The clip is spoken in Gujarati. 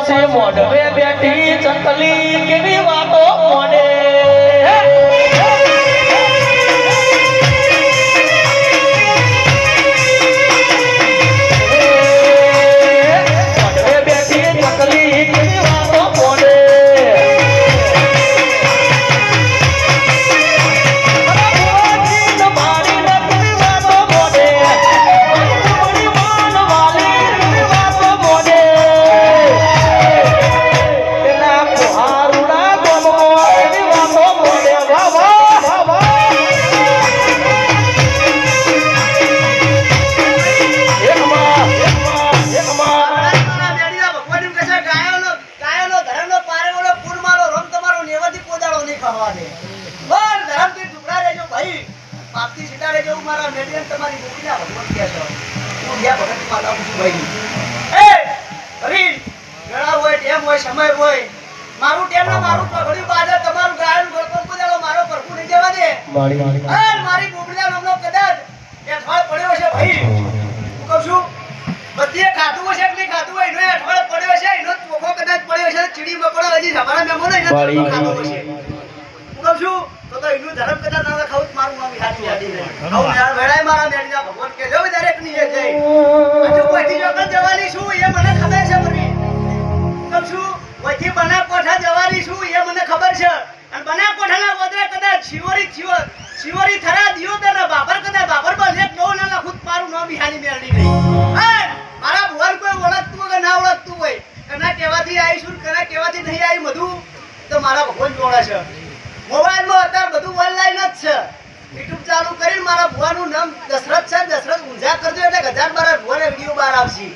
છે મોઢવે બેઠી ચકલી કેવી વાતો મોડે મોઢવે બેઠી ચકલી કેવી વાતો મોડે મારી બોબડીના નામનો કદાચ એઠવાડ પડ્યો છે ભાઈ હું કહું છું બધીએ ખાતું હશે કે નહીં ખાતું હોય એનો એઠવાડ પડ્યો છે એનો ચોખો કદાચ પડ્યો છે ચીડી મકોડો હજી અમારા મેમોનો એનો ચોખો ખાતો હશે હું કહું છું તો એનું ધર્મ કદાચ ના ખાવું મારું નામ હાથી હાથી આવું યાર વેળાય મારા મેડીના ભગવાન કે જો દરેક ની એ જઈ હજુ કોઈથી જોકર જવાની છું એ મને ખબર છે મરી હું કહું છું કોઈથી બના કોઠા જવાની છું એ મને ખબર છે અને બના કોઠાના વદરે કદાચ શિવરી થરા દિયો તેના બાબર કદાચ બાબર પર એક નો ના ખુદ મારું નામ બિહાની મેરડી ગઈ મારા ભુવન કોઈ ઓળખતું હોય કે ના ઓળખતું હોય કના કેવાથી આવીશું કના કેવાથી નહીં આવી બધું તો મારા ભગવાન જોડે છે મોબાઈલમાં અત્યારે બધું ઓનલાઈન જ છે યુટ્યુબ ચાલુ કરીને મારા ભુવાનું નામ દશરથ છે દશરથ ઊંઝા કરજો એટલે 1000 12 ભુવાને વિડીયો બહાર આવશે